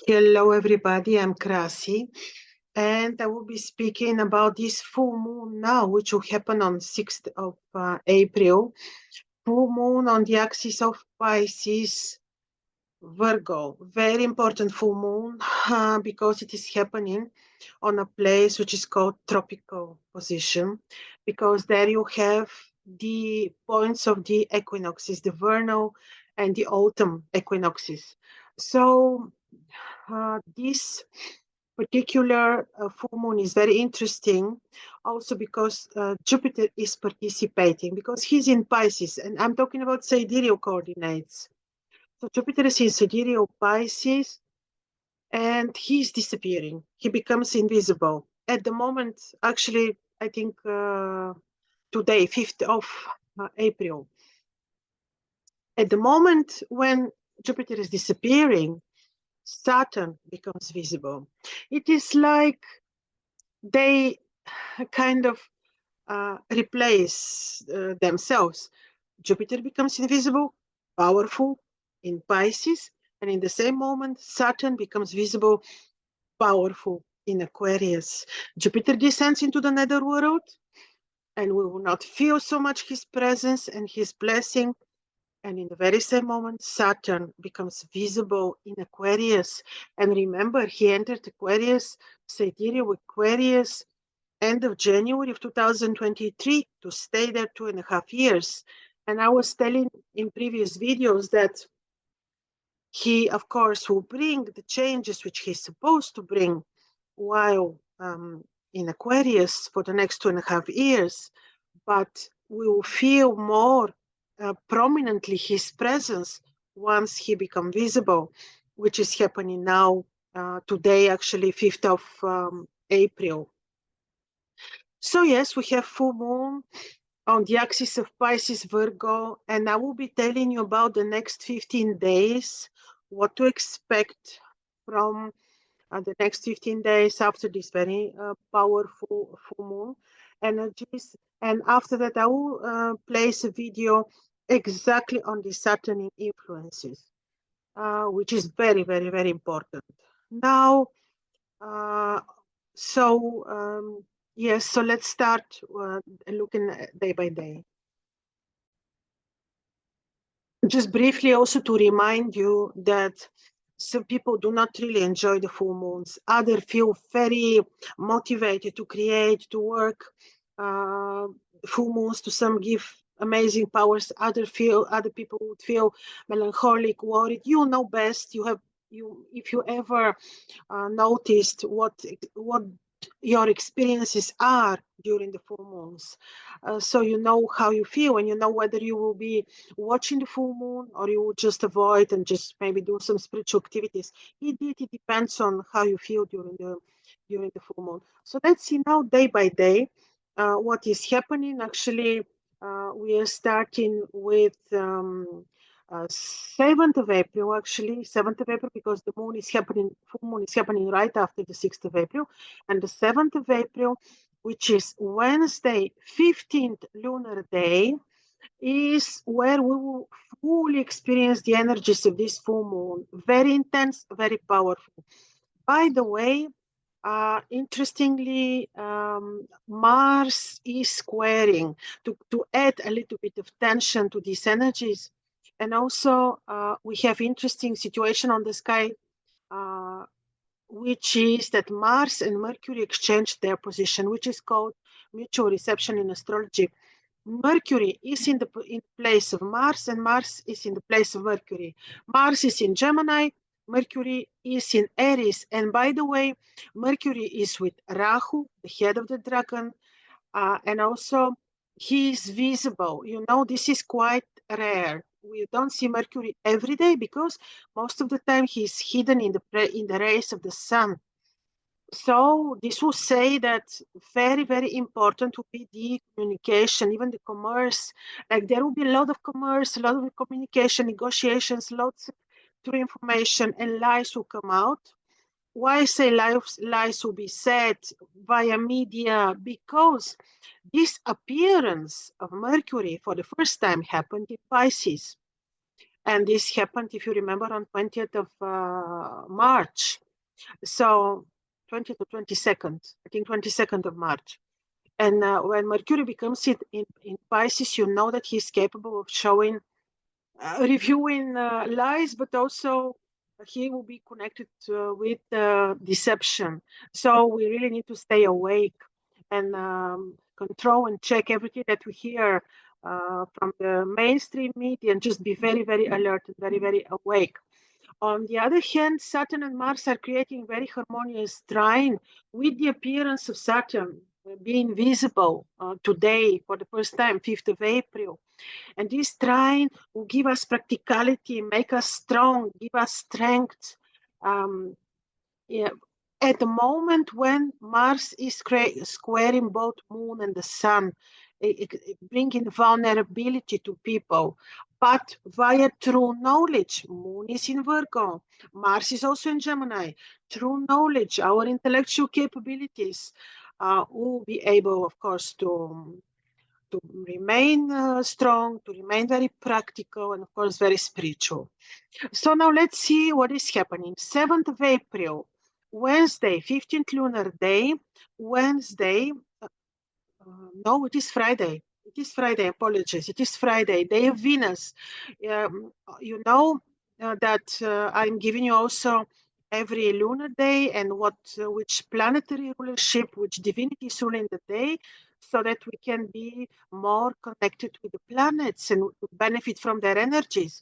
Hello, everybody. I'm Krasi, and I will be speaking about this full moon now, which will happen on 6th of April. Full moon on the axis of Pisces, Virgo. Very important full moon because it is happening on a place which is called tropical position, because there you have the points of the equinoxes, the vernal and the autumn equinoxes. So this particular full moon is very interesting also because Jupiter is participating because he's in Pisces, and I'm talking about sidereal coordinates. So Jupiter is in sidereal Pisces and he's disappearing. He becomes invisible. At the moment, actually, I think today, 5th of April. At the moment when Jupiter is disappearing, Saturn becomes visible. It is like they kind of replace themselves. Jupiter becomes invisible, powerful in Pisces, and in the same moment, Saturn becomes visible, powerful in Aquarius. Jupiter descends into the netherworld, and we will not feel so much his presence and his blessing. And in the very same moment, Saturn becomes visible in Aquarius. And remember, he entered Aquarius, sidereal Aquarius, end of January of 2023 to stay there 2.5 years. And I was telling in previous videos that he, of course, will bring the changes which he's supposed to bring while in Aquarius for the next 2.5 years, but we will feel more prominently his presence once he becomes visible, which is happening now, today, actually, 5th of April. So yes, we have full moon on the axis of Pisces Virgo, and I will be telling you about the next 15 days, what to expect from the next 15 days after this very powerful full moon energies. And after that, I will place a video exactly on the Saturn influences, which is very, very, very important. Now, yes, so let's start looking day by day. Just briefly also to remind you that some people do not really enjoy the full moons. Others feel very motivated to create, to work. Full moons to some give amazing powers. Other people would feel melancholic, worried. You know best. If you ever noticed what your experiences are during the full moons, so you know how you feel, and you know whether you will be watching the full moon or you will just avoid and just maybe do some spiritual activities. It depends on how you feel during the full moon. So let's see now day by day what is happening. Actually, we are starting with 7th of April, actually, 7th of April, because the full moon is happening right after the 6th of April. And the 7th of April, which is Wednesday, 15th lunar day, is where we will fully experience the energies of this full moon. Very intense, very powerful. By the way, interestingly, Mars is squaring to add a little bit of tension to these energies. And also, we have interesting situation on the sky, which is that Mars and Mercury exchange their position, which is called mutual reception in astrology. Mercury is in the place of Mars, and Mars is in the place of Mercury. Mars is in Gemini, Mercury is in Aries. And by the way, Mercury is with Rahu, the head of the dragon, and also he is visible. You know, this is quite rare. We don't see Mercury every day because most of the time he's hidden in the rays of the sun. So this will say that very, very important will be the communication, even the commerce. Like there will be a lot of commerce, a lot of communication, negotiations, lots through information, and lies will come out. Why I say lies will be said via media? Because this appearance of Mercury for the first time happened in Pisces. And this happened, if you remember, on 20th of March. So 20th or 22nd, I think 22nd of March. And when Mercury becomes in Pisces, you know that he's capable of showing, reviewing lies, but also he will be connected with deception. So we really need to stay awake and control and check everything that we hear from the mainstream media, and just be very, very alert and very, very awake. On the other hand, Saturn and Mars are creating very harmonious trine, with the appearance of Saturn being visible today for the first time, 5th of April. And this trine will give us practicality, make us strong, give us strength. Yeah. At the moment when Mars is squaring both Moon and the Sun, bringing vulnerability to people, but via true knowledge. Moon is in Virgo, Mars is also in Gemini. True knowledge, our intellectual capabilities, will be able, of course, to remain strong, to remain very practical, and of course very spiritual. So now let's see what is happening. 7th of April, Wednesday, 15th lunar day, Wednesday, no, it is Friday. It is Friday, apologies. It is Friday, day of Venus. You know that I'm giving you also every lunar day and which planetary rulership, which divinity is ruling the day, so that we can be more connected with the planets and benefit from their energies.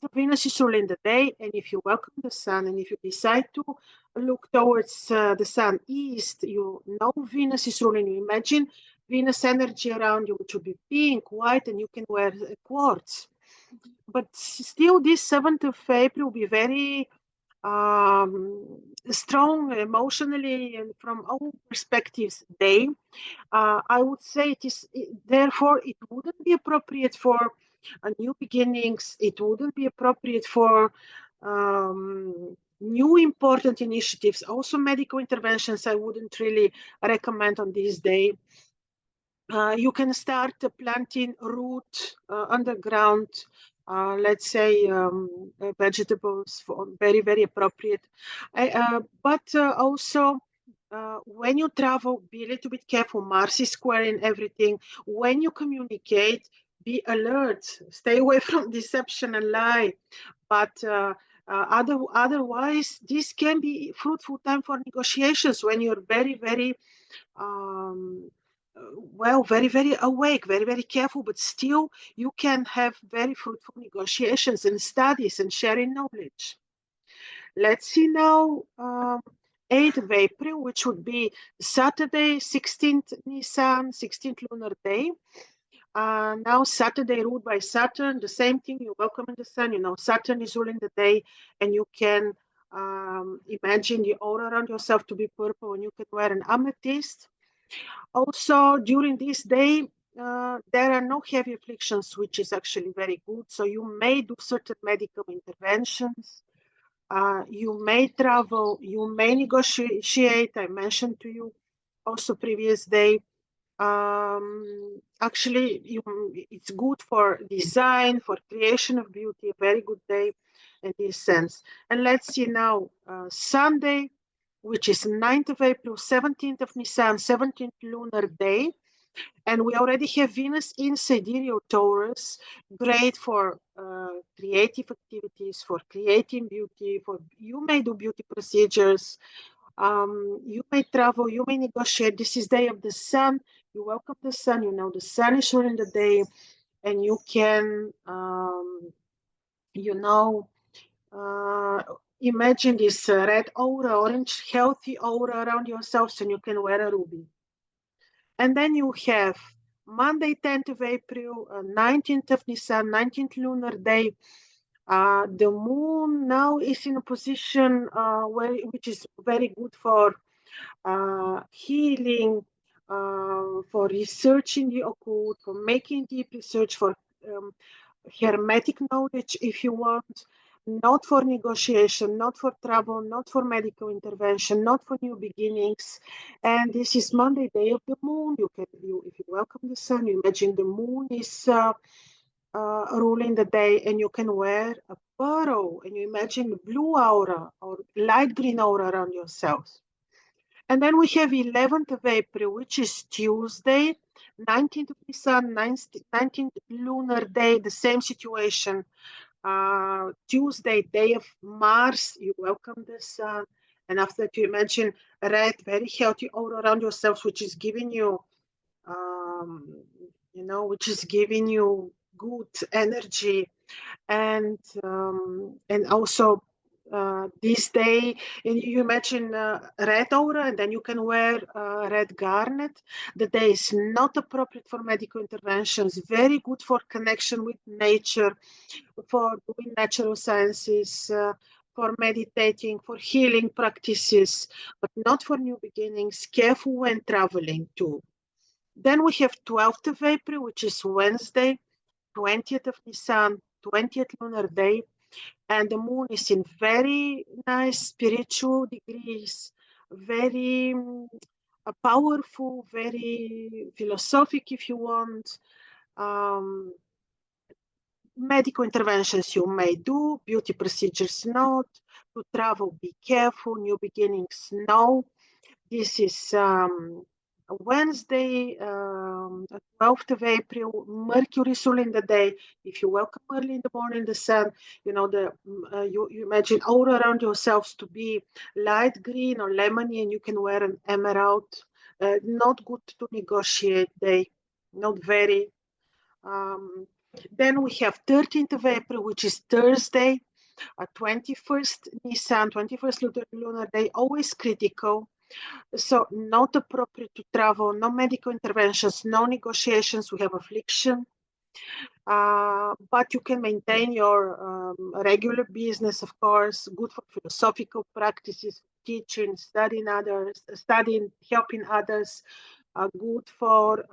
So Venus is ruling the day, and if you welcome the sun, and if you decide to look towards the sun east, you know Venus is ruling you. Imagine Venus energy around you, which would be pink, white, and you can wear quartz. But still, this 7th of April will be very strong emotionally and from all perspectives day. I would say therefore, it wouldn't be appropriate for new beginnings. It wouldn't be appropriate for new important initiatives. Also, medical interventions, I wouldn't really recommend on this day. You can start planting root underground, let's say vegetables, for very, very appropriate. But also, when you travel, be a little bit careful. Mars is squaring everything. When you communicate, be alert. Stay away from deception and lie. But otherwise, this can be fruitful time for negotiations when you're very, very very, very awake, very, very careful, but still you can have very fruitful negotiations and studies and sharing knowledge. Let's see now, 8th of April, which would be Saturday, 16th Nisan, 16th lunar day. Now Saturday ruled by Saturn, the same thing, you welcome in the sun, you know, Saturn is ruling the day, and you can imagine the aura around yourself to be purple, and you can wear an amethyst. Also, during this day, there are no heavy afflictions, which is actually very good. So you may do certain medical interventions. You may travel. You may negotiate. I mentioned to you also previous day. Actually, it's good for design, for creation of beauty. A very good day in this sense. And let's see now, Sunday, which is 9th of April, 17th of Nisan, 17th lunar day. And we already have Venus in Sidereal Taurus, great for creative activities, for creating beauty, you may do beauty procedures, you may travel, you may negotiate. This is day of the sun. You welcome the sun, you know the sun is during the day, and you can, you know, imagine this red aura, orange, healthy aura around yourselves, and you can wear a ruby. And then you have Monday, 10th of April, 19th of Nisan, 19th lunar day. The moon now is in a position which is very good for healing, for researching the occult, for making deep research, for hermetic knowledge, if you want, not for negotiation, not for travel, not for medical intervention, not for new beginnings. And this is Monday, day of the moon. If you welcome the sun, you imagine the moon is ruling the day, and you can wear a pearl, and you imagine blue aura or light green aura around yourself. And then we have 11th of April, which is Tuesday, 19th of the Sun, 19th lunar day, the same situation. Tuesday, day of Mars, you welcome the Sun. And after that, you imagine red, very healthy aura around yourselves, which is giving you, which is giving you good energy. And also this day, and you imagine red aura, and then you can wear red garnet. The day is not appropriate for medical interventions, very good for connection with nature, for doing natural sciences, for meditating, for healing practices, but not for new beginnings. Careful when traveling too. Then we have 12th of April, which is Wednesday, 20th of Nisan, 20th lunar day, and the moon is in very nice spiritual degrees, very powerful, very philosophic, if you want. Medical interventions you may do, beauty procedures not, to travel be careful, new beginnings no. This is Wednesday, 12th of April, Mercury is ruling the day. If you welcome early in the morning the sun, you imagine aura around yourselves to be light green or lemony, and you can wear an emerald. Not good to negotiate day, not very. Then we have 13th of April, which is Thursday, 21st Nisan, 21st lunar day, always critical. So not appropriate to travel, no medical interventions, no negotiations. We have affliction. But you can maintain your regular business, of course, good for philosophical practices, teaching, studying, helping others, good for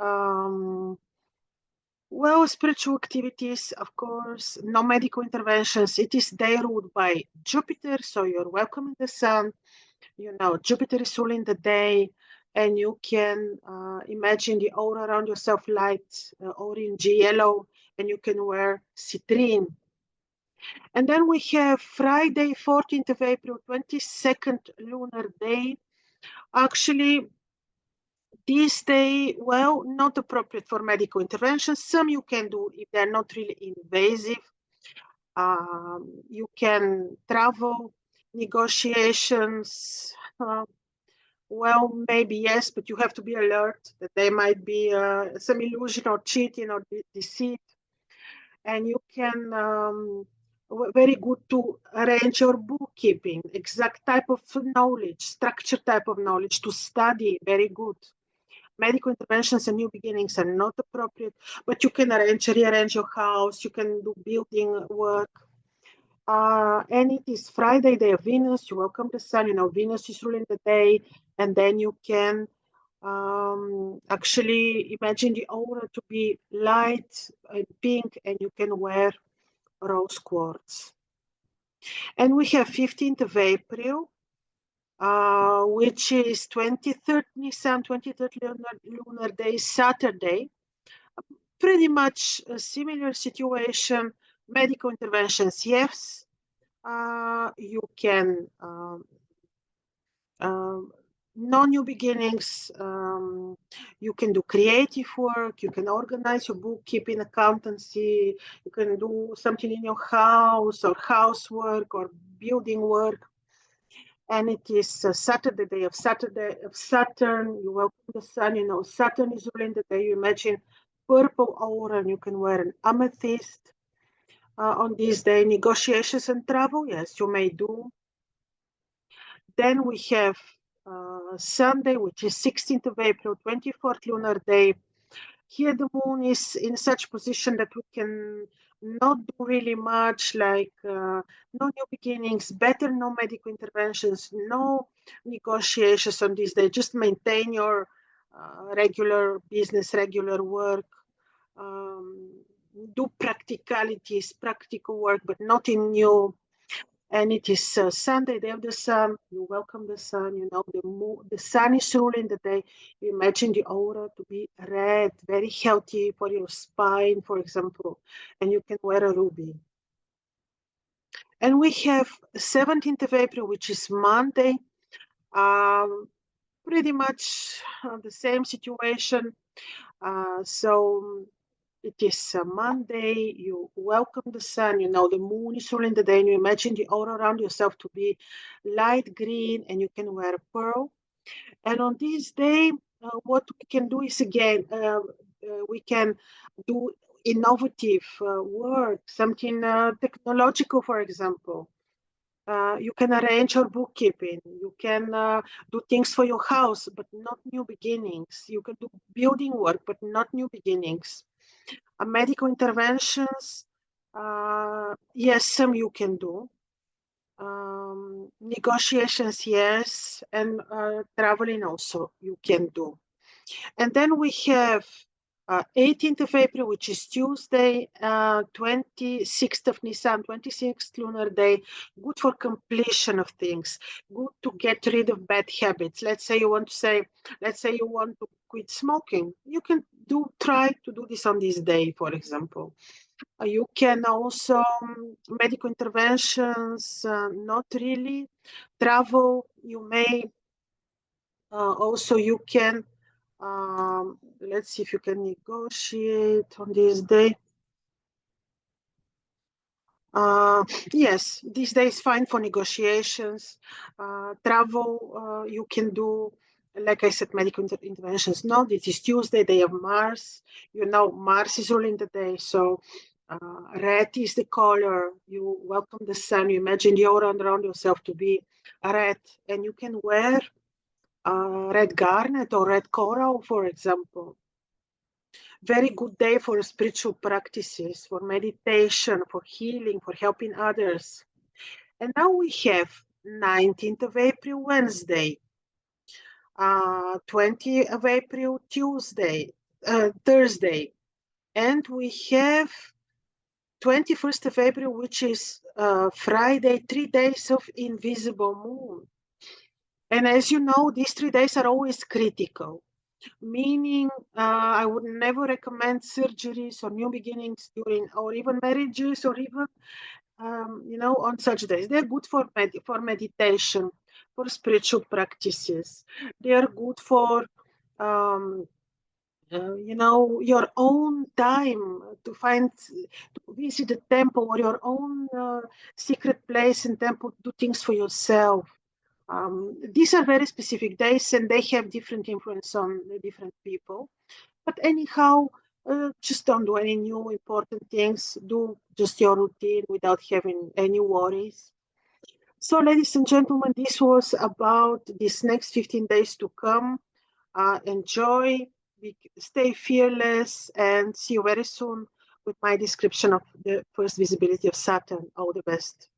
spiritual activities, of course, no medical interventions. It is day ruled by Jupiter, so you're welcoming the sun. Jupiter is ruling the day, and you can imagine the aura around yourself light, orange, yellow, and you can wear citrine. And then we have Friday, 14th of April, 22nd lunar day. Actually, this day, not appropriate for medical interventions. Some you can do if they're not really invasive. You can travel, negotiations. Maybe yes, but you have to be alert that there might be some illusion or cheating or deceit. And you can, very good to arrange your bookkeeping, exact type of knowledge, structured type of knowledge to study, very good. Medical interventions and new beginnings are not appropriate, but you can rearrange your house, you can do building work. And it is Friday, day of Venus. You welcome the sun. Venus is ruling the day, and then you can actually imagine the aura to be light and pink, and you can wear rose quartz. And we have 15th of April, which is 23rd Nisan, 23rd lunar day, Saturday. Pretty much a similar situation. Medical interventions, yes. You can no new beginnings. You can do creative work. You can organize your bookkeeping, accountancy. You can do something in your house or housework or building work. And it is Saturday, day of Saturn. You welcome the sun. Saturn is ruling the day. You imagine purple aura, and you can wear an amethyst. On this day, negotiations and travel, yes, you may do. Then we have Sunday, which is 16th of April, 24th lunar day. Here the moon is in such position that we can not do really much, like no new beginnings, better no medical interventions, no negotiations on this day. Just maintain your regular business, regular work. Do practicalities, practical work, but nothing new. And it is Sunday, day of the sun. You welcome the sun. You know the sun is ruling the day. You imagine the aura to be red, very healthy for your spine, for example. And you can wear a ruby. And we have 17th of April, which is Monday. Pretty much the same situation. So it is Monday, you welcome the sun, you know, the moon is ruling the day, and you imagine the aura around yourself to be light green, and you can wear a pearl. And on this day, what we can do is again, we can do innovative work, something technological, for example. You can arrange your bookkeeping. You can do things for your house, but not new beginnings. You can do building work, but not new beginnings. Medical interventions, yes, some you can do. Negotiations, yes, and traveling also you can do. And then we have 18th of April, which is Tuesday, 26th of Nisan, 26th lunar day, good for completion of things, good to get rid of bad habits. Let's say you want to quit smoking. You can try to do this on this day, for example. You can also medical interventions, not really. Travel, you may also you can let's see if you can negotiate on this day. Yes, this day is fine for negotiations. Travel, you can do, like I said, medical interventions. No, this is Tuesday, day of Mars. You know, Mars is ruling the day. So red is the color. You welcome the sun. You imagine the aura around yourself to be red. And you can wear red garnet or red coral, for example. Very good day for spiritual practices, for meditation, for healing, for helping others. And now we have 19th of April, Wednesday, 20th of April, Tuesday, Thursday, and we have 21st of April, which is Friday, 3 days of invisible moon. And as you know, these 3 days are always critical. Meaning, I would never recommend surgeries or new beginnings during, or even marriages, or even, on such days. They're good for meditation, for spiritual practices. They are good for, your own time to visit the temple, or your own secret place in temple, do things for yourself. These are very specific days, and they have different influence on the different people. But anyhow, just don't do any new important things. Do just your routine without having any worries. So, ladies and gentlemen, this was about these next 15 days to come. Enjoy, stay fearless, and see you very soon with my description of the first visibility of Saturn. All the best.